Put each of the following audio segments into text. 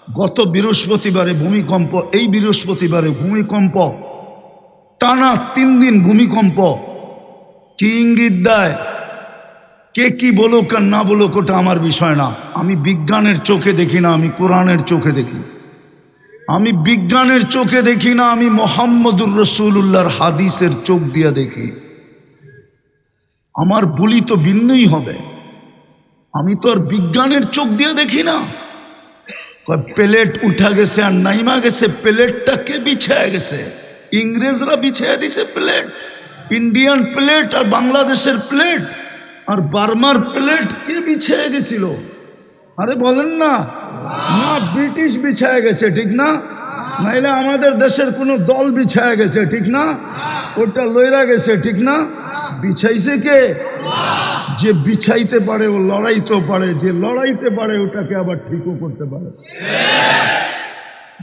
গত বৃহস্পতিবারে ভূমিকম্প, এই বৃহস্পতিবারে ভূমিকম্প, টানা 3 দিন ভূমিকম্প। কি ইঙ্গিত দেয়? কে কি বলুক আর না বলুক ওটা আমার বিষয় না। আমি বিজ্ঞানের চোখে দেখি না, আমি কোরআনের চোখে দেখি। আমি বিজ্ঞানের চোখে দেখি না, আমি মুহাম্মদুর রাসূলুল্লাহর হাদিসের চোখ দিয়ে দেখি। আমার বলি তো ভিন্নই হবে। আমি তো আর বিজ্ঞানের চোখ দিয়ে দেখি না। প্লেট উঠা গেছে আর নাইমা গেছে, প্লেটটা কে বিছায় গেছে? ইংরেজরা বিছায় দিছে প্লেট। ইন্ডিয়ান প্লেট আর বাংলাদেশের প্লেট আর বার্মার প্লেট কে বিছায় গেছিল? আরে বলেন না, না ব্রিটিশ বিছায় গেছে, ঠিক না? নাইলে আমাদের দেশের কোনো দল বিছায় গেছে, ঠিক না? ওটা লইরা গেছে, ঠিক না? বিছাইছে কে? যে বিছাইতে পারে ও লড়াইতেও পারে, যে লড়াইতে পারে ওটাকে আবার ঠিকও করতে পারে।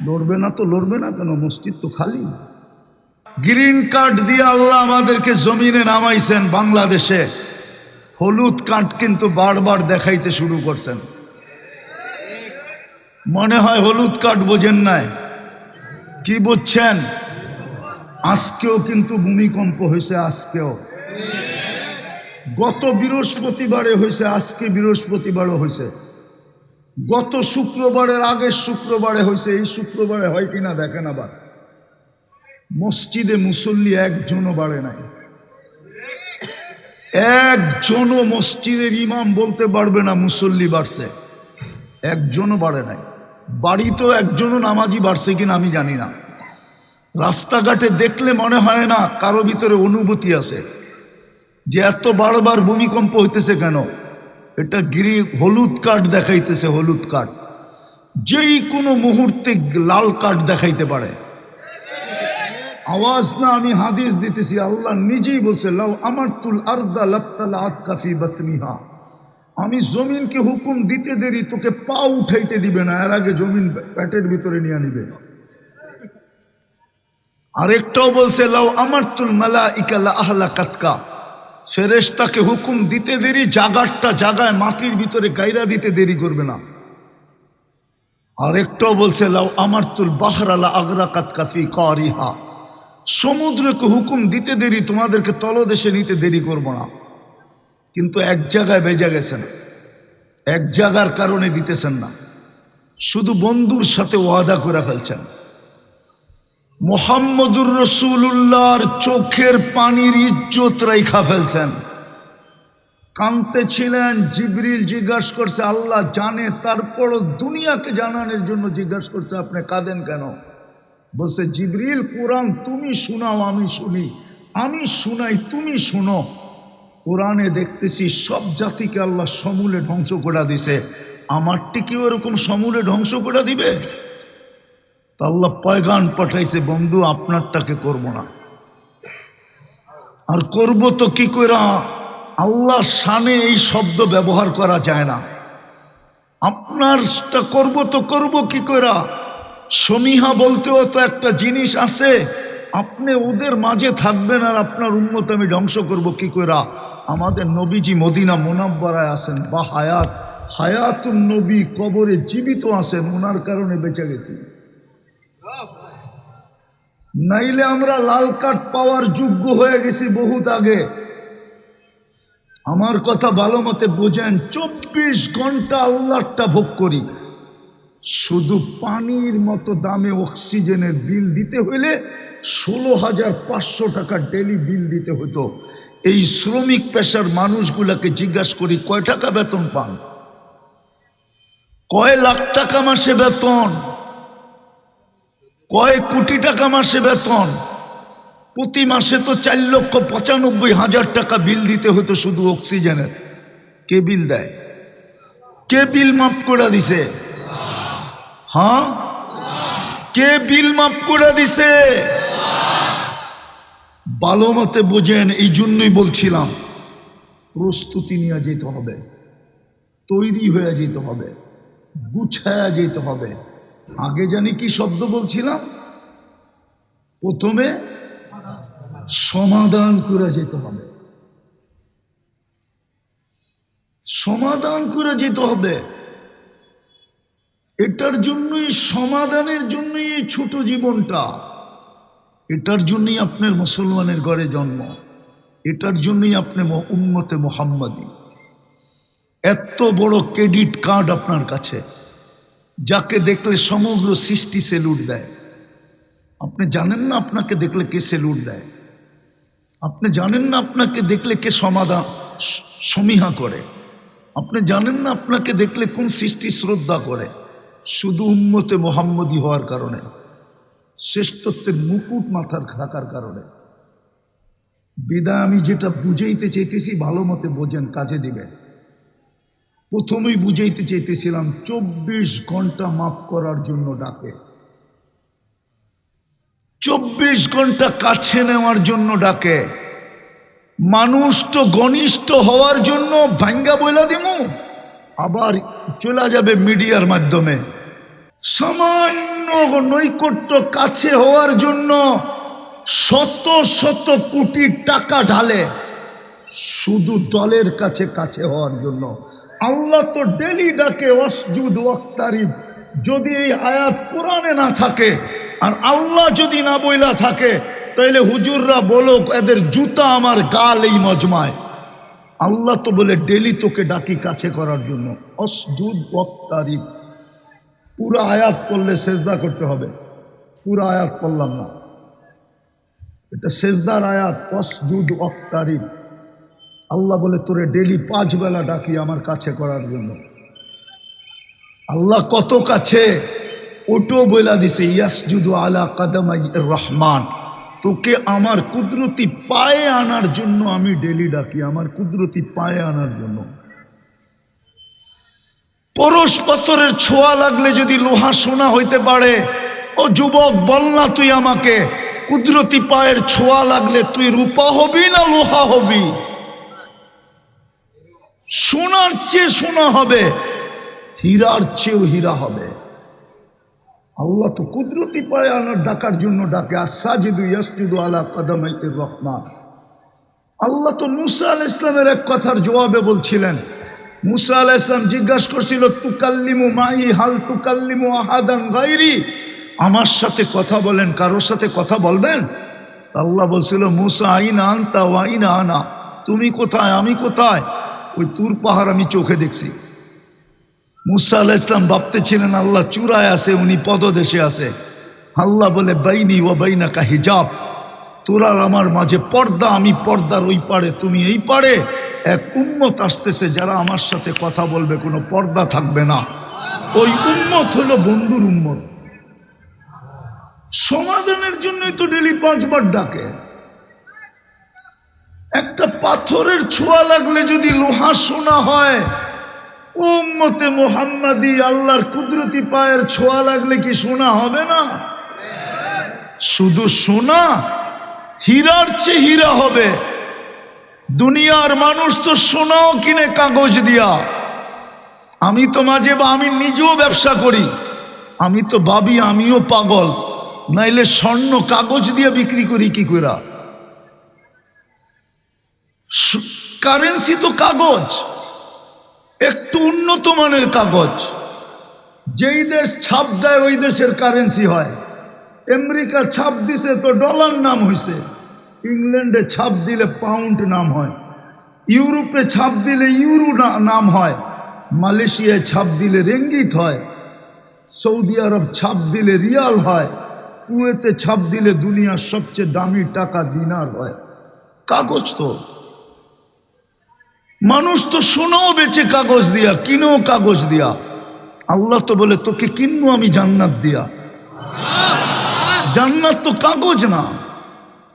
লড়বে না তো লড়বে না কেন? মসজিদ তো খালি। গ্রিন কার্ড দিয়ে আল্লাহ আমাদেরকে জমিনে নামাইছেন। বাংলাদেশে হলুদ কার্ড কিন্তু বারবার দেখাইতে শুরু করছেন। মনে হয় হলুদ কার্ড বোঝেন নাই। কি বুঝছেন? আজকেও কিন্তু ভূমিকম্প হয়েছে, আজকেও। গত বৃহস্পতিবারে হয়েছে, আজকে বৃহস্পতিবারও হয়েছে। গত শুক্রবারের আগের শুক্রবারে হয়েছে, এই শুক্রবারে হয় কিনা দেখেন। আবার মসজিদে মুসল্লি একজনও বাড়ে নাই। একজনও মসজিদের ইমাম বলতে পারবে না মুসল্লি বাড়ছে। একজনও বাড়ে নাই। বাড়িতেও একজনও নামাজি বাড়ছে কিনা আমি জানি না। রাস্তাঘাটে দেখলে মনে হয় না কারো ভিতরে অনুভূতি আছে যে এত বারবার ভূমিকম্প হইতেছে কেন। এটা হলুদ কার্ড দেখাইতেছে, হলুদ কার্ড। যেই কোনো মুহূর্তে লাল কার্ড দেখাইতে পারে। আওয়াজ না, আমি হাদিস দিতেছি। আল্লাহ নিজেই বলছে, লাউ আমারতুল আরদা লাবতালাআত কাফি বাতনিহা। আমি জমিনকে হুকুম দিতে দেরি, তোকে পা উঠাইতে দিবে না, এর আগে জমিন পেটের ভিতরে নিয়ে নিবে। আরেকটাও বলছে, লাউ আমারতুল মালাইকা লা আহলাকাতকা। ফেরেশতাকে হুকুম দিতে দেরি, জাগারটা জাগায় মাটির ভিতরে গাইরা দিতে দেরি করবে না। আরেকটাও বলছে, লাউ আমারতুল বাহরা লা আগরাকাতকা ফি কারিহা। সমুদ্রকে হুকুম দিতে দেরি, তোমাদেরকে তলদেশে নিতে দেরি করব না। কিন্তু এক জায়গায় বেজে গেছেন, এক জায়গার কারণে দিতেছেন না। শুধু বন্ধুর সাথে ওয়াদা করে ফেলছেন। মুহাম্মদুর রাসূলুল্লাহর চোখের পানির ইজ্জত রাইখা ফেলছেন। কাঁদতে ছিলেন, জিবরিল জিজ্ঞাসা করছে, আল্লাহ জানে, তারপরও দুনিয়াকে জানানোর জন্য জিজ্ঞাসা করছে, আপনি কাঁদেন কেন? বলছে, জিবরিল কোরআন তুমি শোনাও আমি শুনি, আমি শুনাই তুমি শুনো। কোরআনে দেখতেছি সব জাতিকে আল্লাহ সমূলে ধ্বংস করে দিছে, আমারটি কি ওরকম সমূলে ধ্বংস করে দিবে? তা আল্লাহ পয়গান পাঠাইছে, বন্ধু আপনারটাকে করব না। আর করব তো কি করে? আল্লাহর শানে এই শব্দ ব্যবহার করা যায় না। আপনারটা করব তো করব কি করে? সমীহা বলতেও তো একটা জিনিস আছে। আপনি ওদের মাঝে থাকবেন আর আপনার উম্মত আমি ধ্বংস করব কি করে? আমাদের নবীজি মদিনা মুনাব্বারায় আছেন, বা হায়াতুন নবী কবরে জীবিত আছেন, ওনার কারণে বেঁচে গেছি। নাইলে আমরা লাল কার্ড পাওয়ার যোগ্য হয়ে গেছি বহুত আগে। আমার কথা ভালো মতে বোঝেন। 24 ঘন্টা আল্লাহটা ভোগ করি। শুধু পানির মতো দামে অক্সিজেনের বিল দিতে হইলে 16,500 টাকা ডেলি বিল দিতে হতো। এই শ্রমিক পেশার মানুষগুলাকে জিজ্ঞাসা করি, কয় টাকা বেতন পান? কয় লাখ টাকা মাসে বেতন? কয় কোটি টাকা মাসে বেতন? প্রতি মাসে তো 4,95,000 টাকা বিল দিতে হতো শুধু অক্সিজেনের। কে বিল দেয়? কে বিল মাফ করে দিছে? হ্যাঁ, কে বিল মাফ করে দিছে? ভালো মতে বোঝেন। এই জন্যই বলছিলাম প্রস্তুতি নিয়ে যেতে হবে, তৈরি হয়ে যেতে হবে, গুছায়া যেতে হবে। আগে জানি কি শব্দ বলছিলাম? প্রথমে সমাধান করে যেতে হবে, সমাধান করে যেতে হবে। এটার জন্যই, সমাধানের জন্যই এই ছোট জীবনটা, এটার জন্যই আপনার মুসলমানের ঘরে জন্ম, এটার জন্যই আপনি উম্মতে মুহাম্মাদি। এত বড় ক্রেডিট কার্ড আপনার কাছে, যাকে দেখলে সমগ্র সৃষ্টি সেলুট দেয়। আপনি জানেন না আপনাকে দেখলে কে সেলুট দেয়? আপনি জানেন না আপনাকে দেখলে কে সমাধান সমীহা করে? আপনি জানেন না আপনাকে দেখলে কোন সৃষ্টি শ্রদ্ধা করে? শুধু উম্মতে মুহাম্মদি হওয়ার কারণে, শ্রেষ্ঠত্বের মুকুট মাথার থাকার কারণে। বিদায় আমি যেটা বুঝাইতে চাইতেছি ভালো মতে বোঝেন, কাজে দিবে। প্রথমেই বুঝাইতে চাইতেছিলাম 24 ঘন্টা মাফ করার জন্য ডাকে, 24 ঘন্টা কাছে নেওয়ার জন্য ডাকে। মানুষ তো ঘনিষ্ঠ হওয়ার জন্য ভাঙ্গা বইলা দিমু, আবার চলে যাবে মিডিয়ার মাধ্যমে। সামান্য নৈকট্য কাছে হওয়ার জন্য শত শত কোটি টাকা ঢালে, শুধু দলের কাছে কাছে হওয়ার জন্য। আল্লাহ তো ডেলি ডাকে ওয়াসজুদ ওয়াক্তারিব। যদি এই আয়াত কোরআনে না থাকে আর আল্লাহ যদি না বইলা থাকে, তাইলে হুজুররা বলো এদের জুতা আমার গাল এই মজমায়। আল্লাহ তো বলে ডেলি তোকে ডাকি কাছে করার জন্য, ওয়াসজুদ ওয়াক্তারিব। পুরো আয়াত পড়লে সেজদা করতে হবে, পুরো আয়াত পড়লাম না, এটা সেজদার আয়াত। ওয়াসজুদ ওয়াক্তারিব, আল্লাহ বলে তোরে ডেলি 5 বেলা ডাকি আমার কাছে করার জন্য। আল্লাহ কত কাছে ওটাও বইলা দিছে, ইয়াসজুদু আলা কাদামাই রহমান। তোকে আমার কুদরতি পায়ে আনার জন্য আমি ডেলি ডাকি, আমার কুদরতি পায়ে আনার জন্য। পরশ পাথরের ছোঁয়া লাগলে যদি লোহা সোনা হইতে পারে, ও যুবক বল না তুই আমাকে, কুদরতি পায়ের ছোঁয়া লাগলে তুই রূপা হবি না লোহা হবি? সোনার চেয়ে সোনা হবে, হীরার চেয়েও হীরা হবে। আল্লাহ তো কুদরতি পায়ে আনার ডাকার জন্য ডাকে, আসাজিদু ইয়াসজুদু আলা কাদামাইর রহমান। আল্লাহ তো মুসা আলাইহিস সালামের এক কথার জবাবে বলছিলেন, মুসা আলাইহিস সালাম জিজ্ঞাসা করছিল, তুকাল্লিমু মাই হাল তুকাল্লিমু আহাদান গায়রি, আমার সাথে কথা বলেন, কারোর সাথে কথা বলবেন? আল্লাহ বলছিল, মুসা আইনা আনতা ওয়া আইনা আনা, তুমি কোথায় আমি কোথায়? ওই তুর পাহাড় আমি চোখে দেখছি। মুসা আলাইহিস সালাম ভাবতেছিলেন আল্লাহ চূড়ায় আছে, উনি পদদেশে আছে। আল্লাহ বলে, বাইনি ওয়া বাইনাকা হিজাব, তোর আর আমার মাঝে পর্দা, আমি পর্দার ওই পারে, তুমি এই পারে। এক উম্মত আসতেছে যারা আমার সাথে কথা বলবে, কোনো পর্দা থাকবে না। ওই উম্মত হলো বন্ধুর উম্মত। সমাধানের জন্যই তো ডেলি 5 বার ডাকে। একটা পাথরের ছোঁয়া লাগলে যদি লোহা সোনা হয়, উম্মতে মুহাম্মাদি আল্লাহর কুদরতি পায়ের ছোঁয়া লাগলে কি সোনা হবে না? শুধু সোনা, হীরার চেয়ে হীরা হবে। দুনিয়ার মানুষ তো সোনাও কিনে কাগজ দিয়া। আমি তো মাঝে বা আমি নিজেও ব্যবসা করি, আমি তো ভাবি আমিও পাগল, নাইলে স্বর্ণ কাগজ দিয়ে বিক্রি করি কি করে? কারেন্সি তো কাগজ, একটু উন্নত মানের কাগজ। যেই দেশ ছাপ দেয় ওই দেশের কারেন্সি হয়। আমেরিকা ছাপ দিছে তো ডলার নাম হয়েছে, ইংল্যান্ডে ছাপ দিলে পাউন্ড নাম হয়, ইউরোপে ছাপ দিলে ইউরো নাম হয়, মালয়েশিয়ায় ছাপ দিলে রেঙ্গিত হয়, সৌদি আরব ছাপ দিলে রিয়াল হয়, কুয়েতে ছাপ দিলে দুনিয়ার সবচেয়ে দামি টাকা দিনার হয়। কাগজ তো, মানুষ তো সোনাও বেচে কাগজ দিয়া, কিনেও কাগজ দিয়া। আল্লাহ তো বলে তোকে কিনবো আমি জান্নাত দিয়া। জান্নাত তো কাগজ না,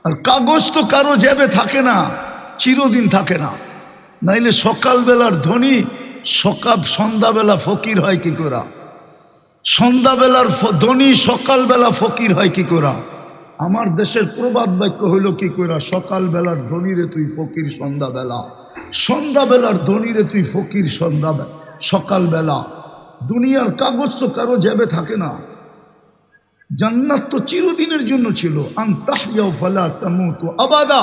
আর কাগজ তো কারো জেবে থাকে না, চিরদিন থাকে না। নাইলে সকালবেলার ধনী সন্ধ্যাবেলা ফকির হয় কি করা? সন্ধ্যাবেলার ধনী সকালবেলা ফকির হয় কি করা? আমার দেশের প্রবাদ বাক্য হইল কি করা, সকালবেলার ধনীরে তুই ফকির সন্ধ্যাবেলা, সন্ধ্যাবেলার ধনীরে তুই ফকির সকালবেলা। দুনিয়ার কাগজ তো কারো জেবে থাকে না। জান্নাত তো চিরদিনের জন্য ছিল, আন তাহইয়াউ ফালা তামুতু আবাদা,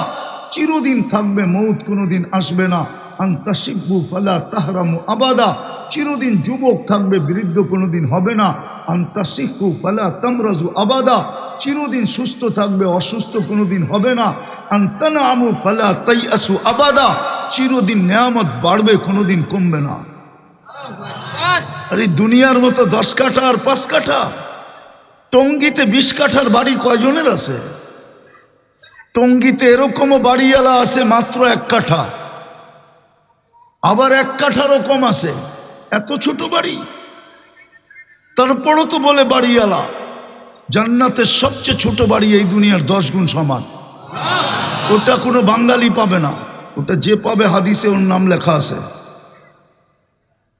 চিরদিন থাকবে, মৌত কোনোদিন আসবে না। আন তাশিব্বু ফালা তাহরামু আবাদা, চিরদিন যুবক থাকবে, বৃদ্ধ কোনোদিন হবে না। আন্তাসিহু ফালা তামরাজু আবাদা, চিরদিন সুস্থ থাকবে, অসুস্থ কোনোদিন হবে না। আন্তানামু ফালা তাইয়াসু আবাদা, চিরদিন নেয়ামত বাড়বে, কোনোদিন কমবে না। আরে দুনিয়ার মতো 10 কাঠা আর 5 কাঠা, টঙ্গিতে 20 কাঠার বাড়ি কয়জনের আছে? টঙ্গিতে এরকমও বাড়িওয়ালা আছে মাত্র 1 কাঠা, আবার 1 কাঠারও কম আছে, এত ছোট বাড়ি। তারপরও তো বলে বাড়িওয়ালা। জান্নাতের সবচেয়ে ছোট বাড়ি এই দুনিয়ার 10 গুণ সমান। ওটা কোনো বাঙালি পাবে না, ওটা যে পাবে হাদিসে ওর নাম লেখা আছে।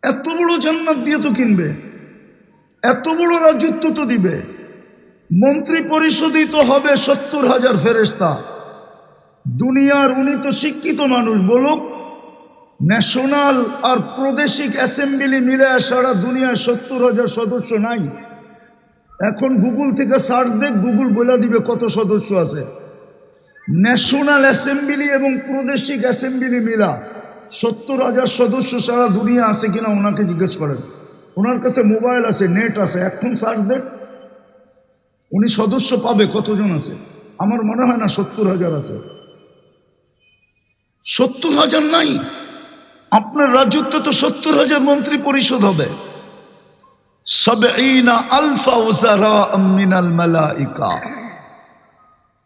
এত বড় জান্নাত দিয়ে তো কিনবে, এত বড় রাজত্ব তো দিবে। মন্ত্রী পরিষদই তো হবে 70,000 ফেরেশতা। দুনিয়ার উনি তো শিক্ষিত মানুষ, বলুক ন্যাশনাল আর প্রাদেশিক অ্যাসেম্বলি মিলে সারা দুনিয়ায় 70,000 সদস্য নাই। এখন গুগল থেকে সার্চ দেখ, গুগল বলে দিবে কত সদস্য আছে। ন্যাশনাল অ্যাসেম্বলি এবং প্রাদেশিক অ্যাসেম্বলি মিলা 70,000 সদস্য সারা দুনিয়া আছে কিনা ওনাকে জিজ্ঞেস করেন। ওনার কাছে মোবাইল আছে, নেট আছে, এখন সার্চ দেখ, উনি সদস্য পাবে কতজন আছে। আমার মনে হয় না 70,000 আছে। 70,000 নাই, আপনার রাজত্বে তো 70,000 মন্ত্রী পরিষদ হবে। 70,000 উযারা মিনাল মালাইকা।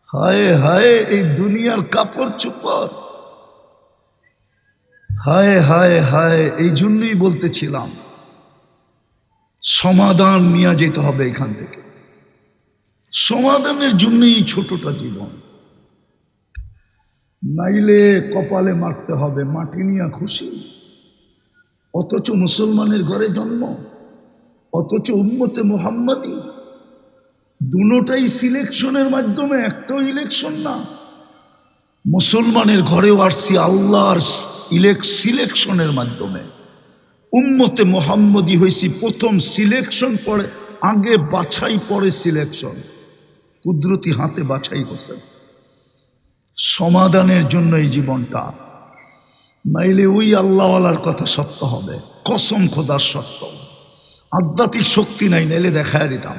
হায় হায়, এই দুনিয়ার কাপড় চোপড়, হায় হায় হায়। এই জন্যই বলতেছিলাম সমাধান নিয়ে যেতে হবে এখান থেকে। সমাধানের জন্যই ছোটটা জীবন, নাইলে কপালে মারতে হবে। মাটি নিয়ে খুশি, অথচ মুসলমানের ঘরে জন্ম, অথচ উম্মতে মুহাম্মাদি। দুটোটাই সিলেকশনের মাধ্যমে, একটাও ইলেকশন না। মুসলমানের ঘরেও আসছি আল্লাহর সিলেকশনের মাধ্যমে। উম্মতে মুহাম্মাদি হয়েছি প্রথম সিলেকশন, পরে আগে বাছাই, পরে সিলেকশন। কুদরতি হাতে বাছাই করছে। সমাধানের জন্য এই জীবনটা, নাইলে ওই আল্লাহওয়ালার কথা সত্য হবে, কসম খোদার সত্য। আধ্যাত্মিক শক্তি নাই, নাইলে দেখায় দিতাম।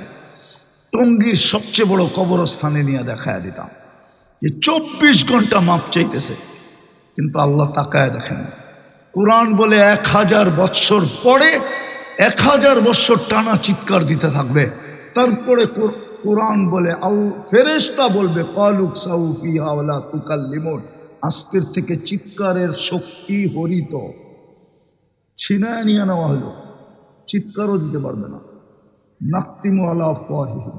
টঙ্গীর সবচেয়ে বড় কবরস্থানে নিয়ে দেখায় দিতাম যে 24 ঘন্টা মাপ চাইতেছে, কিন্তু আল্লাহ তাকায় দেখেন। কোরআন বলে 1000 বৎসর পরে 1000 বৎসর টানা চিৎকার দিতে থাকবে। তারপরে কোরআন বলে, ফেরেশতা বলবে কালুক সাউফিহা ওয়ালা তুকাল্লিমুন, আজকের থেকে চিৎকারের শক্তি হরিত, ছিনায় নিয়ে নেওয়া হলো, চিৎকারও দিতে পারবে না। নাক্তিমু আলা আফওয়াহিহিম,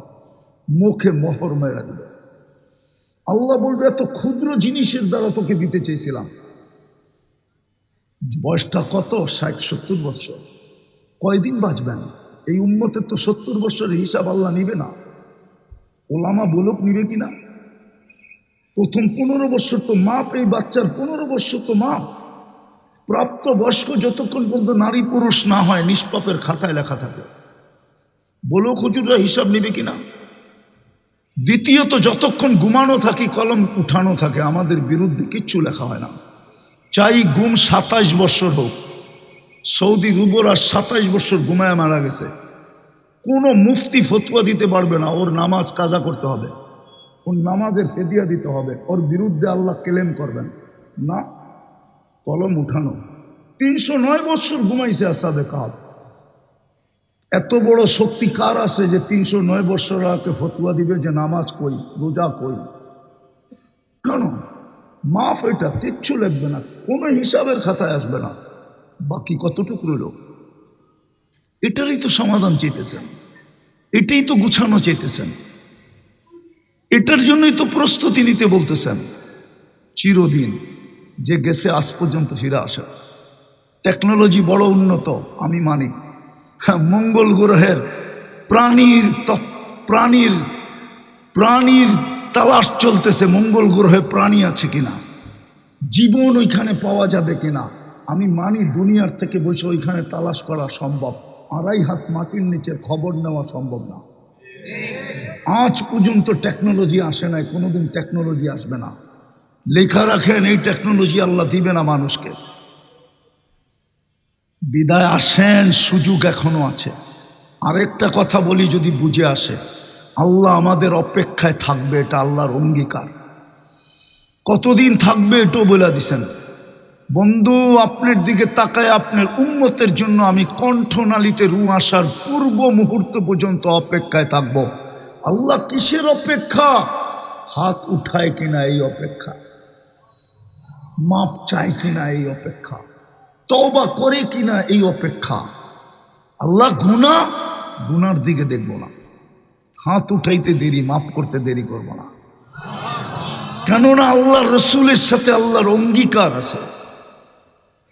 মুখে মোহর মেরা দিবে। আল্লাহ বলবে এত ক্ষুদ্র জিনিসের দ্বারা তোকে দিতে চেয়েছিলাম। বয়সটা কত? 60-70 বছর। কয়দিন বাঁচবেন? এই উম্মতের তো 70 বছরের হিসাব আল্লাহ নিবে না। ওলামা বলুক নিবে কিনা। প্রথম 15 বছর তো মাপ, এই বাচ্চার 15 বছর তো মাপ। প্রাপ্ত বয়স্ক যতক্ষণ পর্যন্ত নারী পুরুষ না হয় নিষ্পাপের খাতায় লেখা থাকে। বলুক হুজুররা হিসাব নিবে কিনা। দ্বিতীয়ত যতক্ষণ ঘুমানো থাকি কলম উঠানো থাকে, আমাদের বিরুদ্ধে কিচ্ছু লেখা হয় না। চাই গুম 27 বছর হোক। সৌদি রুবরা 27 বছর ঘুমায় মারা গেছে, কোনো মুফতি ফতোয়া দিতে পারবে না ওর নামাজ কাজা করতে হবে, ওর নামাজের ফেদিয়া দিতে হবে, ওর বিরুদ্ধে আল্লাহ ক্লেম করবেন না। কলম উঠানো। 309 বছর ঘুমাইছে আসহাবে কাহাফ। এত বড় শক্তি কার আছে যে 309 বছর আগে ফতোয়া দিবে যে নামাজ কই, রোজা কই? কেন? মাফ, এটা কিচ্ছু লিখবে না, কোনো হিসাবের খাতায় আসবে না। বাকি কতটুকু রইল? এটারই তো সমাধান চাইতেছেন, এটাই তো গুছানো চাইতেছেন, এটার জন্যই তো প্রস্তুতি নিতে বলতেছেন। চিরদিন যে গেছে আজ পর্যন্ত ফিরে আসে। টেকনোলজি বড় উন্নত, আমি মানি। হ্যাঁ, মঙ্গল গ্রহের প্রাণীর তালাশ চলতেছে, মঙ্গল গ্রহে প্রাণী আছে কিনা, জীবন ওইখানে পাওয়া যাবে কিনা। আমি মানি দুনিয়ার থেকে বসে ওইখানে তালাশ করা সম্ভব, 2.5 হাত মাটির নিচের খবর নেওয়া সম্ভব না। আজ পর্যন্ত টেকনোলজি আসে নাই, কোনোদিন টেকনোলজি আসবে না। লেখা রাখেন এই টেকনোলজি আল্লাহ দিবে না মানুষকে। বিদায় আসেন, সুযোগ এখনো আছে। আরেকটা কথা বলি, যদি বুঝে আসে, আল্লাহ আমাদের অপেক্ষায় থাকবে, এটা আল্লাহর অঙ্গীকার। কতদিন থাকবে এটাও বলে দিছেন। বন্ধু, আপনার দিকে তাকায় আপনার উম্মতের জন্য আমি কণ্ঠনালীতে রু আসার পূর্ব মুহূর্ত পর্যন্ত অপেক্ষায় থাকব। আল্লাহ কিসের অপেক্ষা? হাত উঠায় কিনা এই অপেক্ষা, মাপ চায় কিনা এই অপেক্ষা, তওবা করে কিনা এই অপেক্ষা। আল্লাহ গুনার দিকে দেখব না, হাত উঠাইতে দেরি, মাপ করতে দেরি করব না। কেননা আল্লাহর রসুলের সাথে আল্লাহর অঙ্গীকার আছে,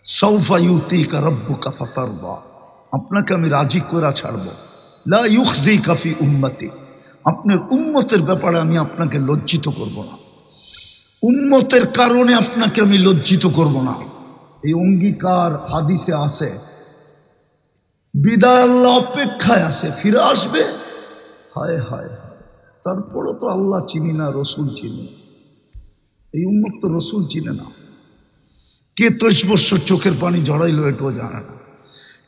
সাউফা ইউতিকা রাব্বুকা ফাতারদা, আপনাকে আমি রাজি করে ছাড়ব। লা ইউখজিকা ফি উম্মতি, আপনার উম্মতের ব্যাপারে আমি আপনাকে লজ্জিত করব না, উম্মতের কারণে আপনাকে আমি লজ্জিত করব না। এই অঙ্গীকার হাদিসে আছে। বিদায় আল্লাহ অপেক্ষায় আছে, ফিরে আসবে। হায় হায় হায়, তারপরও তো আল্লাহ চিনি না, রসুল চিনি। এই উম্মত তো রসুল চিনে না। কে 23 বছর চোখের পানি জড়াইলো এটাও জানে না।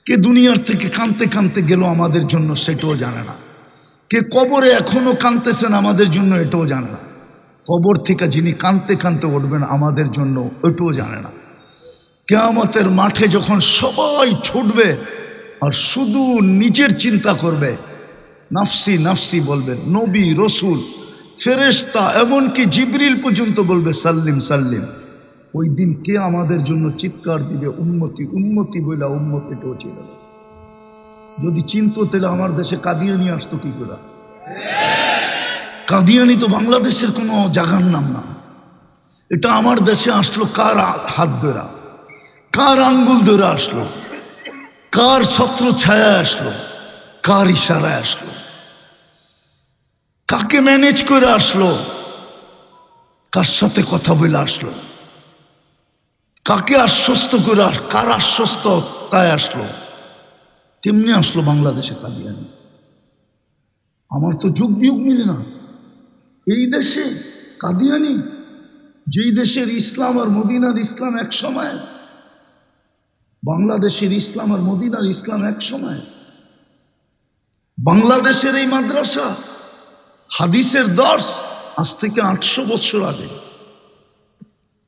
কে দুনিয়ার থেকে কাঁদতে কাঁদতে গেল আমাদের জন্য সেটাও জানে না। কে কবরে এখনো কাঁদতেছেন আমাদের জন্য এটাও জানে না। কবর থেকে যিনি কাঁদতে কাঁদতে উঠবেন আমাদের জন্য ওইটাও জানে না। কিয়ামতের মাঠে যখন সবাই ছুটবে আর শুধু নিজের চিন্তা করবে, নাফসি নাফসি বলবে, নবী, রসুল, ফেরেশতা, এমনকি জিবরিল পর্যন্ত বলবে সাল্লিম সাল্লিম, ওই দিন কে আমাদের জন্য চিৎকার দিবে উম্মতি উম্মতি বইলা, উম্মত এটাও ছিল। যদি চিনত তাহলে আমার দেশে কাদিয়ানি আসতো কি করে? কাদিয়ানি তো বাংলাদেশের কোনো জায়গার নাম না। এটা আমার দেশে আসলো কার হাত ধরা, কার আঙ্গুল ধরে আসলো, কার ছত্র ছায়া আসলো, কার ইশারায় আসলো, কাকে ম্যানেজ করে আসলো, কার সাথে কথা বলে আসলো, কাকে আশ্বস্ত করে, কার আশ্বস্ত তাই আসলো, কেমনি আসলো বাংলাদেশে কাদিয়ানি? আমার তো যুগ বিয়োগ মিলে না। এই দেশে কাদিয়ানি, যেই দেশের ইসলাম আর মদিনার ইসলাম এক সময়, বাংলাদেশের ইসলাম আর মদিনার ইসলাম এক সময়। বাংলাদেশের এই মাদ্রাসা, হাদিসের দর্স আজ থেকে 800 বছর আগে,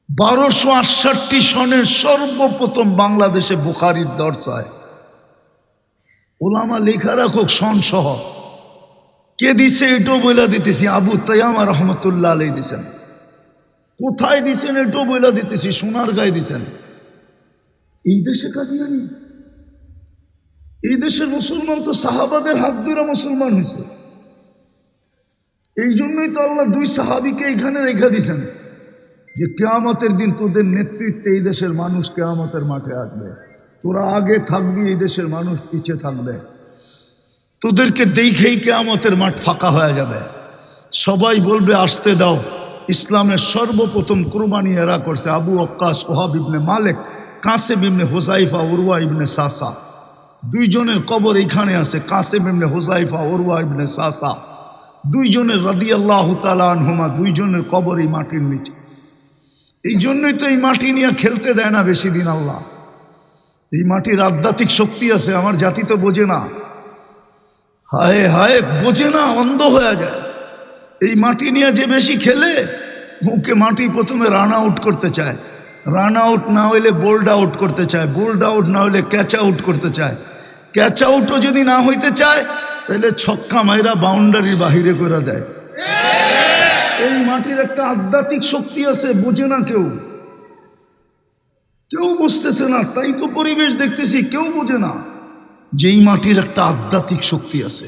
1268 সনের সর্বপ্রথম বাংলাদেশে বুখারীর দর্স হয়। ওলামা লেখা রাখুক সন সহ। কে দিছে এটাও বইলা দিতেছি, আবু তাইয়ামা রহমতুল্লাহ আলাইহি দিছেন। কোথায় দিছেন এটাও বইলা দিতেছি, সোনার গায়ে দিছেন। এই দেশে কাদিয়ানি, এই দেশের মুসলমান তো সাহাবাদের হাত ধরে মুসলমান হয়েছে। এই জন্যই তো আল্লাহ 2 সাহাবীকে এখানে রেখে দিছেন, যে কিয়ামতের দিন তোদের নেতৃত্বে এই দেশের মানুষ কিয়ামতের মাঠে আসবে। তোরা আগে থাকবি, এই দেশের মানুষ পিছে থাকবে। তোদেরকে দেখেই কিয়ামতের মাঠ ফাঁকা হয়ে যাবে। সবাই বলবে আসতে দাও। ইসলামের সর্বপ্রথম কুরবানি এরা করছে আবু ওয়াক্কাস, ওহাব ইবনে মালিক, কাসেম ইবনে হুযাইফা, উরওয়া ইবনে সাসা। 2 জনের কবর এইখানে আছে, কাসেম ইবনে হুযাইফা, উরওয়া ইবনে সাসা। 2 জনের রাদিয়াল্লাহু তাআলা আনহুমা, 2 জনের কবর এই মাটির নিচে। এই জন্যই তো এই মাটি নিয়ে খেলতে দেয় না বেশি দিন আল্লাহ। এই মাটির আধ্যাত্মিক শক্তি আছে, আমার জাতি তো বোঝে না। হায় হায়, বোঝে না, অন্ধ হয়ে যায়। এই মাটি নিয়ে যে বেশি খেলে, ওকে মাটি প্রথমে রান আউট করতে চায়, রান আউট না হইলে বোল্ড আউট করতে চায়, বোল্ড আউট না হইলে ক্যাচ আউট করতে চায়, ক্যাচ আউটও যদি না হইতে চায় তাহলে ছক্কা মাইরা বাউন্ডারির বাহিরে করে দেয়। এই মাটির একটা আধ্যাত্মিক শক্তি আছে, বোঝে না কেউ, কেউ বুঝতেছে না। তাই তো পরিবেশ দেখতেছি, কেউ বোঝে না যে এই মাটির একটা আধ্যাত্মিক শক্তি আছে।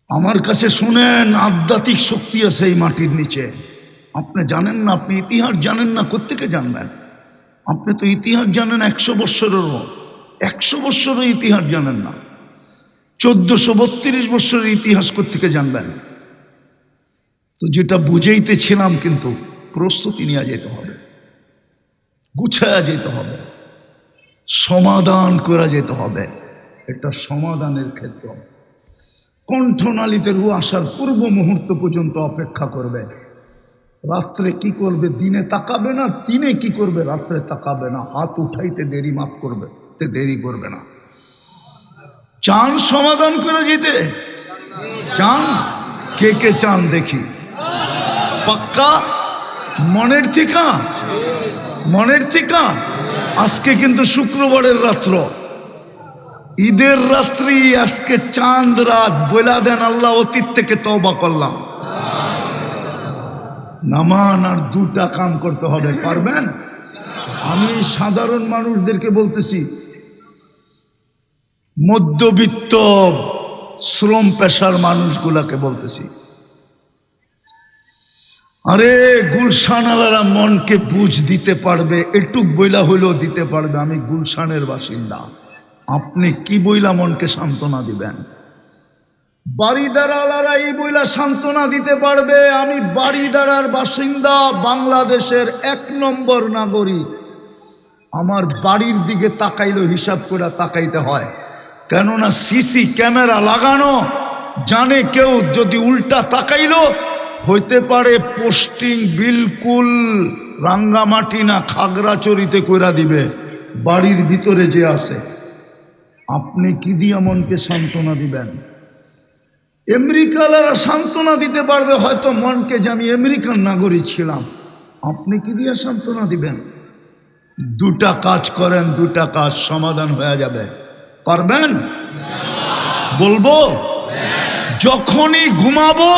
আমার কাছে শুনেন, আধ্যাত্মিক শক্তি আছে এই মাটির নিচে। আপনি জানেন না, আপনি ইতিহাস জানেন না, কোত্থেকে জানবেন? আপনি তো ইতিহাস জানেন 100 বৎসরেরও, 100 বৎসরের ইতিহাস জানেন না। 1432 বৎসরের ইতিহাস কোত্থেকে জানবেন? তো যেটা বুঝাইতেছিলাম, কিন্তু প্রস্তুতি নিয়ে যেতে হবে, গুছায়া যেতে হবে, সমাধান করা যেতে হবে। এটা সমাধানের ক্ষেত্র। কণ্ঠনালীতে রু আসার পূর্ব মুহূর্ত পর্যন্ত অপেক্ষা করবে। রাত্রে কি করবে? দিনে তাকাবে না, দিনে কি করবে? রাত্রে তাকাবে না, হাত উঠাইতে দেরি মাফ করবে, দেরি করবে না। চান সমাধান করে যেতে? চান? কে কে চান দেখি? পাক্কা মনের থিকা? মনের থিকা? আজকে কিন্তু শুক্রবারের রাত্র, ঈদের রাত্রি, আজকে চাঁদ রাত। বইলা দেন আল্লাহ অতীত থেকে তওবা করলাম। নামান আর দুটা কাম করতে হবে, পারবেন? আমি সাধারণ মানুষদেরকে বলতেছি, মধ্যবিত্ত শ্রম পেশার মানুষগুলাকে বলতেছি, আরে গুলশানালারা মনকে বুঝ দিতে পারবে, একটু বইলা হইলেও দিতে পারবে। আমি গুলশানের বাসিন্দা, আপনি কি বইলা মনকে সান্ত্বনা দিবেন? বাড়িদারালারা এই বইলা সান্ত্বনা দিতে পারবে, আমি বাড়িদারার বাসিন্দা, বাংলাদেশের 1 নম্বর নাগরিক। আমার বাড়ির দিকে তাকাইলেও হিসাব করে তাকাইতে হয়, কেননা সিসি ক্যামেরা লাগানো। জানে কেউ যদি উল্টা তাকাইলো হইতে পারে পোস্টিং বিলকুল রাঙ্গামাটি না খাগড়াছড়িতে কইরা দিবে, বাড়ির ভিতরে যে আছে। আপনি কি দিয়া মনকে সান্ত্বনা দিবেন? আমেরিকালারা সান্ত্বনা দিতে পারবে হয়তো মনকে, যে আমি আমেরিকান নাগরিক ছিলাম। আপনি কি দিয়া সান্ত্বনা দিবেন? দুটা কাজ করেন, দুটা কাজ সমাধান হয়ে যাবে। পারবেন? বলবো, যখনই ঘুমাবো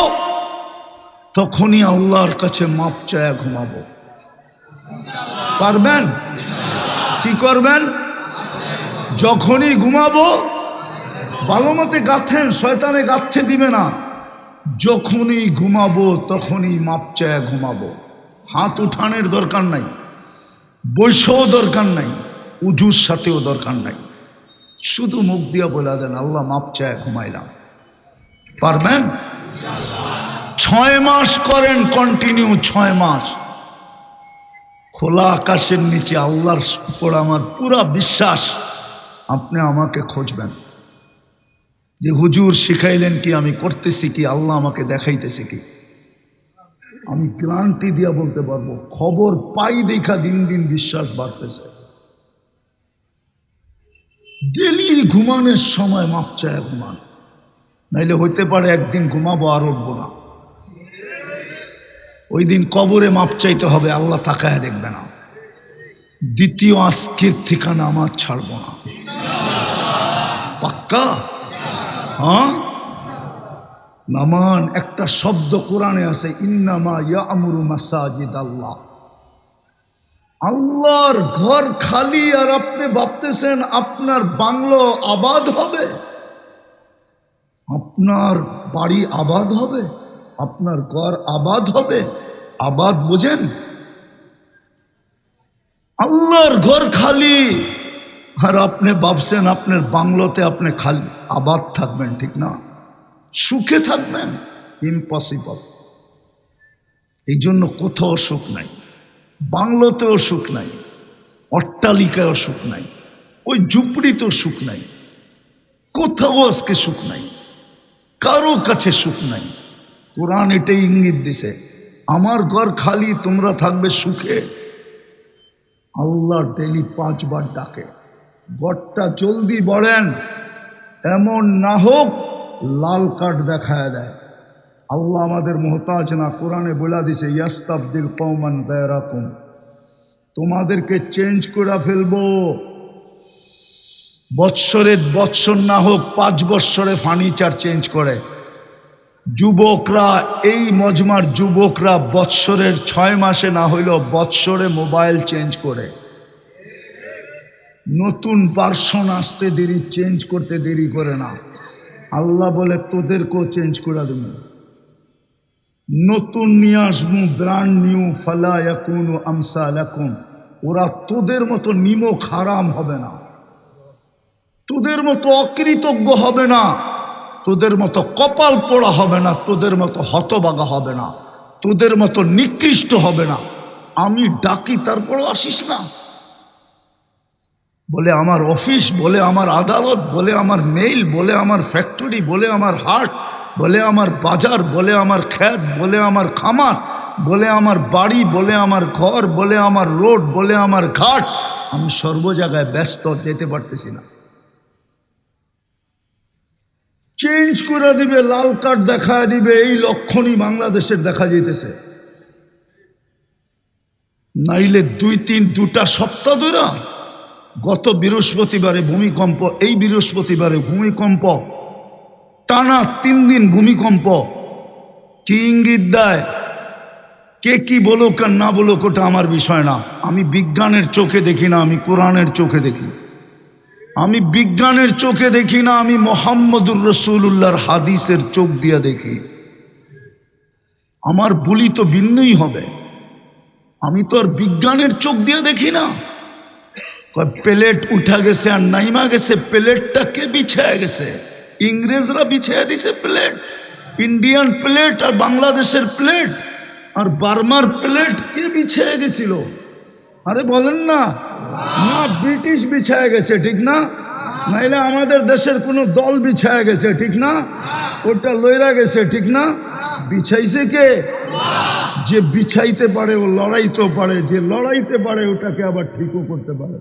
তখনই আল্লাহর কাছে মাপ চায় ঘুমাবো। পারবেন? কি করবেন? যখনই ঘুমাবো, ভালো মতে গাঁথেন, শয়তানে গাঁথতে দিবে না। যখনই ঘুমাবো তখনই মাপ চায় ঘুমাবো। হাত উঠানের দরকার নাই, বৈশও দরকার নাই, উজুর সাথেও দরকার নাই, শুধু মুখ দিয়া বলে দেন আল্লাহ মাপ চায় ঘুমাইলাম। পারবেন? 6 মাস করেন কন্টিনিউ, 6 মাস। খোলা আকাশের নিচে আল্লাহর উপর আমার পুরা বিশ্বাস, আপনি আমাকে খুঁজবেন যে হুজুর শিখাইলেন কি, আমি করতেছি কি, আল্লাহ আমাকে দেখাইতেছে কি। আমি গ্যারান্টি দিয়া বলতে পারবো, খবর পাই দেখা দিন দিন বিশ্বাস বাড়তেছে। ডেলি ঘুমানোর সময় মাপ চায় ঘুমান, নাইলে হইতে পারে একদিন ঘুমাবো আর উঠবো না। ওই দিন কবরে মাপ চাইতে হবে, আল্লাহ তাকায় দেখবে না। দ্বিতীয় আজকের ঠিকানা আমার ছাড়বো না। পাক্কা? হ্যাঁ, নামান একটা শব্দ কোরআনে আছে, ইন্নামা ইয়ামুরু মাসাজিদ আল্লাহ। আল্লাহর ঘর খালি আর আপনি ভাবতেছেন আপনার বাংলো আবাদ হবে, আপনার বাড়ি আবাদ হবে, আপনার ঘর আবাদ হবে। আবাদ বুঝেন? আল্লাহর ঘর খালি আর আপনি ভাবছেন আপনার বাংলোতে আপনি খালি আবাদ থাকবেন, ঠিক না? সুখে থাকবেন? ইম্পসিবল। এই জন্য কোথাও সুখ নাই, বাংলোতেও সুখ নাই, অট্টালিকায়ও সুখ নাই, ওই ঝুপড়িতেও সুখ নাই, কোথাও আজকে সুখ নাই, কারো কাছে সুখ নাই। কোরআন এটাই ইঙ্গিত দিছে, আমার ঘর খালি, তোমরা থাকবে সুখে। আল্লাহ ডেলি 5 বার ডাকে, ঘরটা জলদি বলেন, এমন না হোক লাল কার্ড দেখায় দেয়। আল্লাহ আমাদের মোহতাজ না, কোরআনে বলে দিছে ইয়াস্তাবদিল কওমান গায়রাকুম, তোমাদেরকে চেঞ্জ করে ফেলবো। বৎসর না হোক 5 বৎসরে ফার্নিচার চেঞ্জ করে। যুবকরা, এই মজমার যুবকরা বৎসরের 6 মাসে না হইলেও বৎসরে মোবাইল চেঞ্জ করে। নতুন ভার্সন আসতে দেরি, চেঞ্জ করতে দেরি করে না। আল্লাহ বলে তোদেরকেও চেঞ্জ করে দেব, নতুন নিয়ে আসবো, ব্র্যান্ড নিউ, ফালা ইয়াকুনু আমসালাকুম। ওরা তোদের মতো নিমক হারাম হবে না, তোদের মতো অকৃতজ্ঞ হবে না, তোদের মতো কপাল পোড়া হবে না, তোদের মতো হতবাগা হবে না, তোদের মতো নিকৃষ্ট হবে না। আমি ডাকি তারপরও আসিস না, বলে আমার অফিস, বলে আমার আদালত, বলে আমার মেইল, বলে আমার ফ্যাক্টরি, বলে আমার হাট, বলে আমার বাজার, বলে আমার ক্ষেত, বলে আমার খামার, বলে আমার বাড়ি, বলে আমার ঘর, বলে আমার রোড, বলে আমার ঘাট, আমি সর্ব জায়গায় ব্যস্ত, যেতে পারতেছি না। চেঞ্জ করে দিবে, লাল কার্ড দেখা দিবে, এই লক্ষণই বাংলাদেশের দেখা যেতেছে। নাইলে দুটা সপ্তাহ ধরে, গত বৃহস্পতিবারে ভূমিকম্প, এই বৃহস্পতিবারে ভূমিকম্প, টানা 3 দিন ভূমিকম্প। কি ইঙ্গিত দেয়? কে কি বলুক আর না বলুক ওটা আমার বিষয় না। আমি বিজ্ঞানের চোখে দেখি না, আমি কোরআনের চোখে দেখি। আমি বিজ্ঞানের চোখে দেখি না, আমি মুহাম্মদুর রাসূলুল্লাহর হাদিসের চোখ দিয়ে দেখি। আমার বলি তো ভিন্নই হবে। আমি তো আর বিজ্ঞানের চোখ দিয়ে দেখি না। প্লেট উঠা গেছে আর নাইমা গেছে, প্লেটটা কে বিছায় গেছে? ইংরেজরা বিছায় দিছে প্লেট। ইন্ডিয়ান প্লেট আর বাংলাদেশের প্লেট আর বার্মার প্লেট কে বিছায় গেছিল? আরে বলেন না, না ব্রিটিশ বিছায় গেছে, ঠিক না? নাইলে আমাদের দেশের কোনো দল বিছায় গেছে, ঠিক না? ওটা লইরা গেছে, ঠিক না? বিছাইছে কে? যে বিছাইতে পারে ও লড়াইতেও পারে, যে লড়াইতে পারে ওটাকে আবার ঠিকও করতে পারে।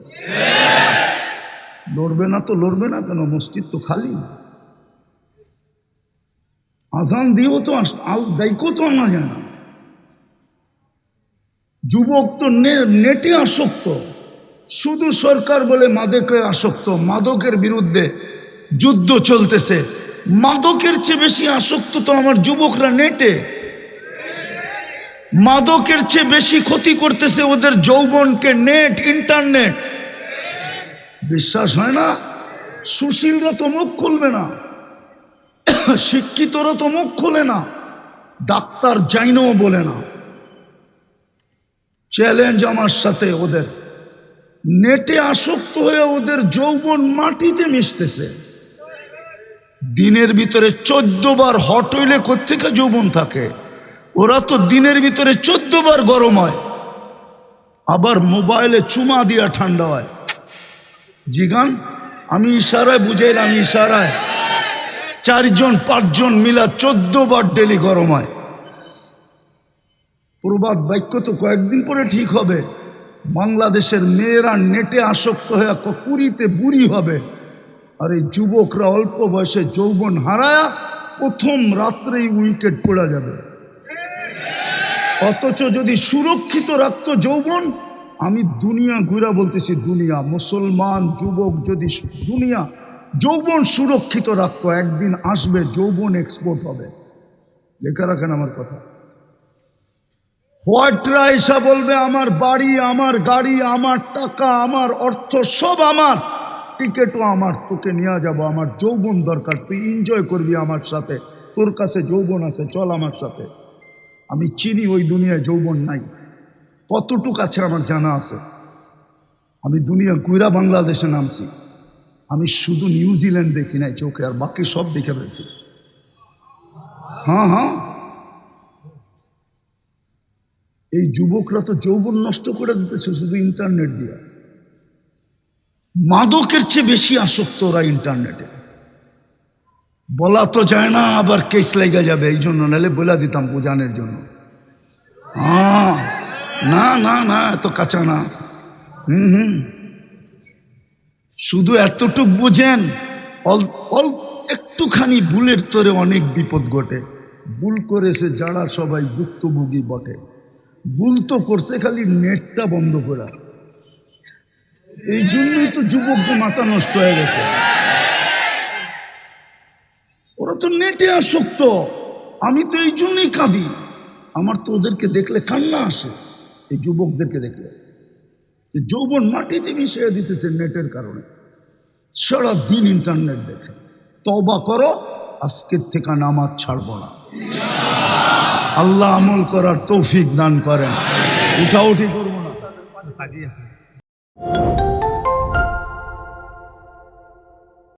লড়বে না তো লড়বে না কেন? মসজিদ তো খালি। আজান দিয়েও তো দায়িত্ব তো আনা যায় না। যুবক তো নেটে আসক্ত, শুধু সরকার বলে মাদকে আসক্ত। মাদকের বিরুদ্ধে যুদ্ধ চলতেছে। মাদকের চেয়ে বেশি আসক্ত তো আমার যুবকরা নেটে। মাদকের চেয়ে বেশি ক্ষতি করতেছে ওদের যৌবনকে নেট, ইন্টারনেট। বিশ্বাস হয় না? সুশীলরা তো মুখ খুলবে না, শিক্ষিতরা তো মুখ খোলে না, ডাক্তার জাইনও বলে না। চ্যালেঞ্জ আমার সাথে ওদের। নেটে আসক্ত হয়ে ওদের যৌবন মাটিতে মিশতেছে। দিনের ভিতরে 14 বার হট হইলে কোত্থেকে যৌবন থাকে? ওরা তো দিনের ভিতরে 14 বার গরম হয়, আবার মোবাইলে চুমা দিয়া ঠান্ডা হয়। জিগান, আমি ইশারায় বুঝাইলাম, ইশারায় 4-5 জন মিলা 14 বার ডেলি গরম হয়। প্রবাদ বাক্য তো কয়েকদিন পরে ঠিক হবে। বাংলাদেশের মেয়েরা নেটে আসক্ত হয়ে কুড়িতে বুড়ি হবে, আর এই যুবকরা অল্প বয়সে যৌবন হারায়া প্রথম রাত্রেই উইকেট পড়া যাবে। অথচ যদি সুরক্ষিত রাখতো যৌবন, আমি দুনিয়া ঘুরা বলতেছি, দুনিয়া মুসলমান যুবক যদি দুনিয়া যৌবন সুরক্ষিত রাখতো, একদিন আসবে যৌবন এক্সপোর্ট হবে। লেখা রাখেন আমার কথা। হোয়াটরা এসা বলবে আমার বাড়ি, আমার গাড়ি, আমার টাকা, আমার অর্থ সব আমার, টিকেটও আমার, তোকে নিয়ে যাব, আমার যৌবন দরকার, তুই এনজয় করবি আমার সাথে, তোর কাছে যৌবন আছে, চল আমার সাথে। আমি চিনি ওই দুনিয়ায় যৌবন নাই। কতটুক আছে আমার জানা আছে। আমি দুনিয়া ঘুরা বাংলাদেশে নামছি। আমি শুধু নিউজিল্যান্ড দেখি নাই চোখে, আর বাকি সব দেখে ফেলছি। হ্যাঁ, এই যুবকরা তো যৌবন নষ্ট করে দিতেছে শুধু ইন্টারনেট দিয়ে। মাদকের চেয়ে বেশি আসক্ত ওরা ইন্টারনেটে। বলা তো যায় না, আবার কেস লেগে যাবে, এই জন্য নাহলে বলে দিতাম বোঝানোর জন্য। না এত কাঁচা না। শুধু এতটুক বুঝেন, একটুখানি ভুলের তোরে অনেক বিপদ ঘটে। ভুল করেছে যারা সবাই ভুক্তভোগী বটে। ভুল তো করছে খালি নেটটা বন্ধ করা। এই জন্যই তো যুবকদের মাথা নষ্ট হয়ে গেছে। ওরা তো নেটে আসক্ত। আমি তো এই জন্যই কাঁদি। আমার তো ওদেরকে দেখলে কান্না আসে, এই যুবকদেরকে দেখলে। যৌবন মাটিতে মিশিয়ে দিতেছে নেটের কারণে। সারা দিন ইন্টারনেট দেখে। তওবা করো, আজকের থেকে নামাজ ছাড়বো না। আল্লাহ আমল করার তৌফিক দান করেন। উঠাউঠি করবো না।